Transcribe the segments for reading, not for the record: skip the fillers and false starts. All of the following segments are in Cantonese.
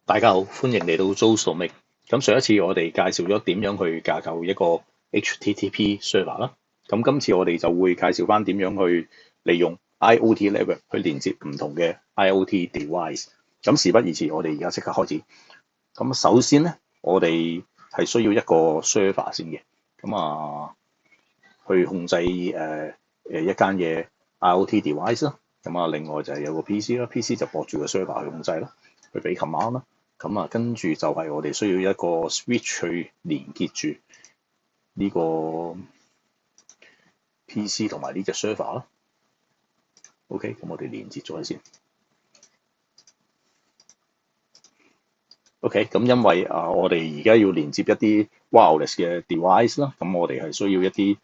大家好，歡迎嚟到 Joe's Domain。咁上一次我哋介紹咗點樣去架構一個 HTTP server 啦。咁今次我哋就會介紹翻點樣去利用 IoT network 去連接唔同嘅 IoT device。咁事不宜遲，我哋而家即刻開始。咁首先咧，我哋係需要一個 server 先嘅。去控制一間嘅 IoT device 啦。另外就係有個 PC 啦，PC 就駁住個 server 去控制啦，去俾 command 啦。跟住就係我哋需要一個 switch 去連結住呢個 PC 同埋呢隻 server 啦。OK，咁我哋連接咗先。OK，咁因為我哋而家要連接一啲 wireless 嘅 device 啦，咁我哋係需要一隻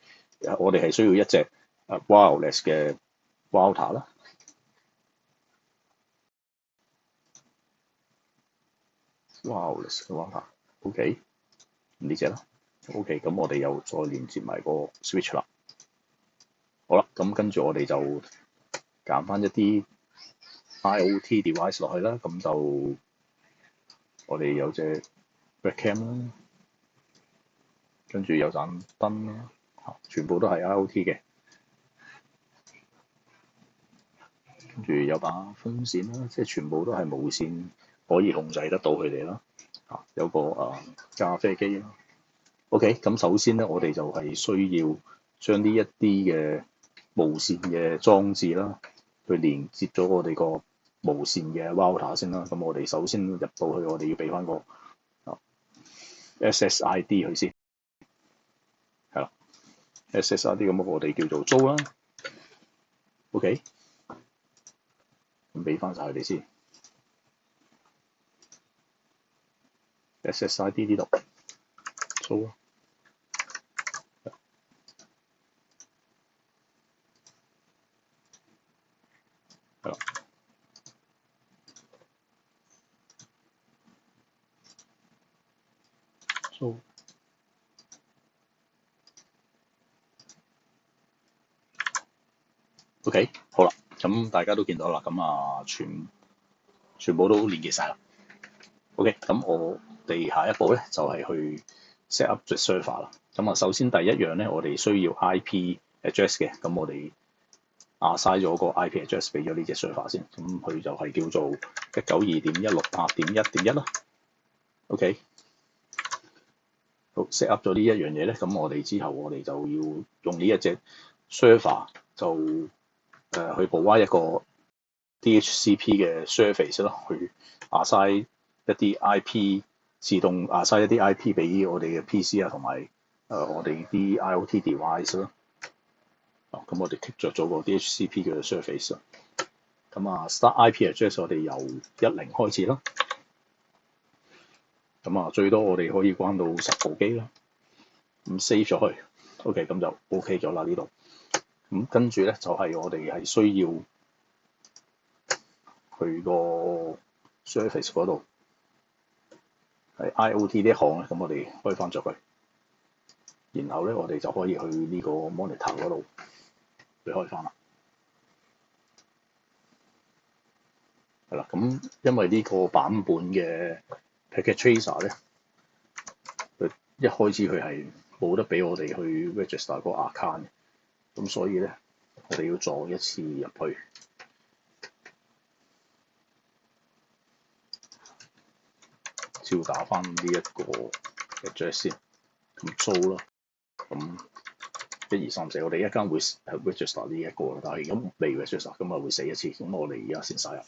wireless 嘅 router 啦。wireless 嘅 router，OK，呢隻啦。OK，咁我哋又再連接埋個 switch 啦。好啦，咁跟住我哋就揀翻一啲 IoT device 落去啦。咁就我哋有隻 webcam 啦，跟住有盞燈啦，全部都係 IoT 嘅。跟住有把風扇啦，即係全部都係無線可以控制得到佢哋啦。有個咖啡機啦。OK，咁首先咧，我哋就係需要將呢一啲嘅無線嘅裝置啦，去連接咗我哋個無線嘅 router 先啦。咁我哋首先入到去，我哋要俾翻個SSID 佢先，係啦。SSID 咁我哋叫做租啦。OK，咁俾翻晒佢哋先。SSID 呢度租啦。係啦。租。OK，好啦，咁大家都見到啦，咁全部都連結晒啦。OK，咁我哋下一步咧就係去 set up 隻 server 啦。首先第一樣咧，我哋需要 IP address 嘅，咁我哋assign 咗個 IP address 俾咗呢隻 server 先，咁佢就係叫做192.168.1.1啦。OK，好 set up 咗呢一樣嘢咧，咁我哋之後我哋就要用呢一隻 server 就去 provide 一個 DHCP 嘅 service 啦，去 assign 一啲 IP 自動 assign 一啲 IP 俾我哋嘅 PC 啊，同埋我哋啲 IoT device 咯。咁我哋 tick 著咗個 DHCP 嘅 service 啦。start IP address 我哋由10開始啦。最多我哋可以關到10部機啦。咁 save 咗佢。OK，咁就 OK 咗啦呢度。咁跟住咧就係我哋係需要去個 service 嗰度係 IoT 呢一行咧，咁我哋開翻咗佢，然後咧我哋就可以去呢個 monitor 嗰度去開翻啦。係啦，咁因為呢個版本嘅 Packet Tracer 咧，佢一開始佢係冇得俾我哋去 register 個 account 嘅，咁所以咧我哋要再一次入去。照打翻呢一個 address 先，咁租啦，咁1、2、3、4，我哋一間會 register 呢一個，但係而家未 register，咁會死一次，咁我哋而家先晒入，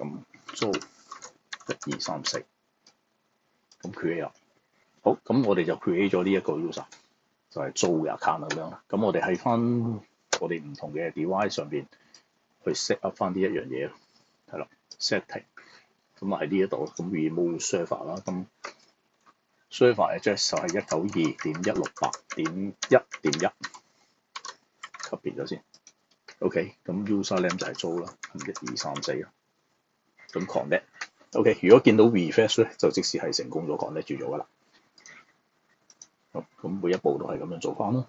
咁租1、2、3、4，咁 create 啦。好，咁我哋就 create 咗呢一個 user，就係租嘅 account 咁樣啦。咁我哋喺翻我哋唔同嘅 device 上邊去 set up 翻呢一樣嘢，係啦 setting。咁喺呢一度，咁 remove server 啦，咁 server address 就係192.168.1.1， copy 咗先。OK，咁 user name 就係租啦，1、2、3、4啦。咁 connect。OK，如果見到 refresh 咧，就即使係成功咗 connect 住咗噶啦。好，咁每一步都係咁樣做翻啦，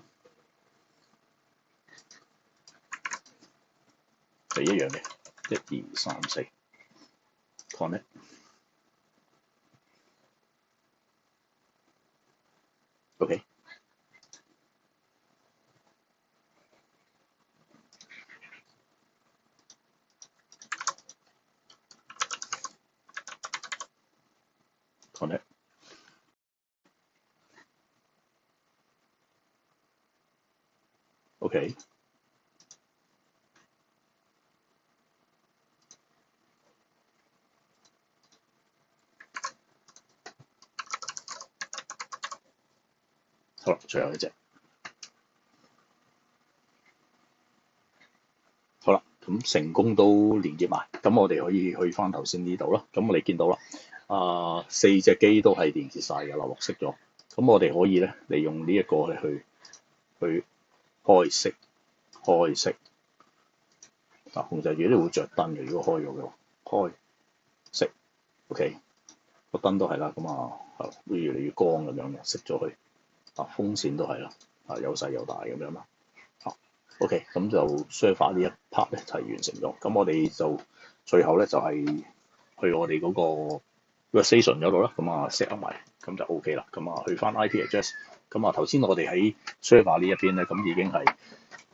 係一樣嘅，1、2、3、4 connect。OK。connect。OK。好啦，最後一隻。好啦，咁成功都連結埋，咁我哋可以去翻頭先呢度啦。咁我哋見到啦，4隻機都係連結晒嘅啦，綠色咗。咁我哋可以咧利用呢一個咧去開熄。控制住呢度會着燈嘅，如果開咗嘅話，開熄 OK。個燈都係啦，咁會越嚟越光咁樣嘅，熄咗佢。風扇都係啦，有細有大咁樣啦。OK， 咁就 server 呢一 part 咧就係完成咗。咁我哋就最後咧就係去我哋嗰個 workstation 嗰度啦。咁set up 埋，咁就 OK 啦。咁去翻 IP address。咁頭先我哋喺 server 呢一邊咧，咁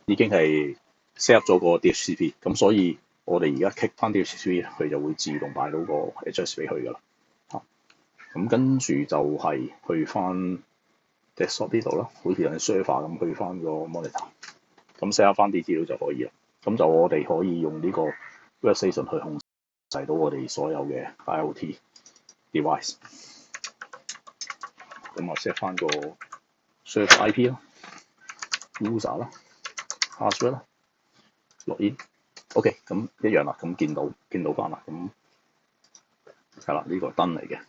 已經係 set up 咗個 DHCP。咁所以我哋而家 click 翻 DHCP，佢就會自動帶到個 address 俾佢噶啦。咁跟住就係去翻 desktop 呢度啦，好似係 server 咁去翻個 monitor。咁 set up 翻啲資料就可以啦。咁就我哋可以用呢個 workstation 去控制到我哋所有嘅 IoT device。咁set 翻個 server IP 啦、user 啦、password 啦、login。OK， 咁一樣啦。咁見到翻啦。咁係啦，呢個燈嚟嘅。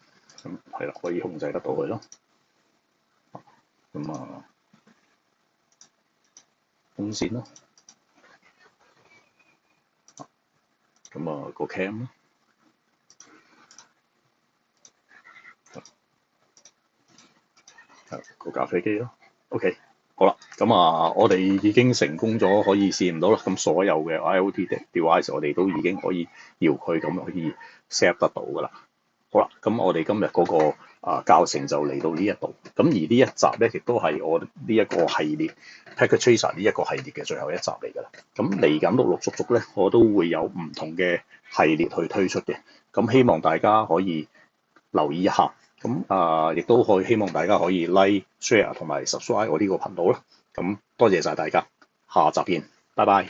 咁係啦，可以控制得到佢咯。咁風扇啦。咁個 cam 啦，個咖啡機咯。OK， 好啦，咁我哋已經成功咗可以試驗到啦。咁所有嘅 IoT device 我哋都已經可以遙距咁可以 set 得到噶啦。好啦，咁我哋今日嗰個教程就嚟到呢一度。咁而呢一集咧，亦都係我呢一個系列 Packet Tracer 呢一個系列嘅最後一集嚟㗎啦。咁嚟緊陸續咧，我都會有唔同嘅系列去推出嘅。咁希望大家可以留意一下。咁亦都可以希望大家可以 like、share 同埋 subscribe 我呢個頻道啦。咁多謝晒大家，下集見，拜拜。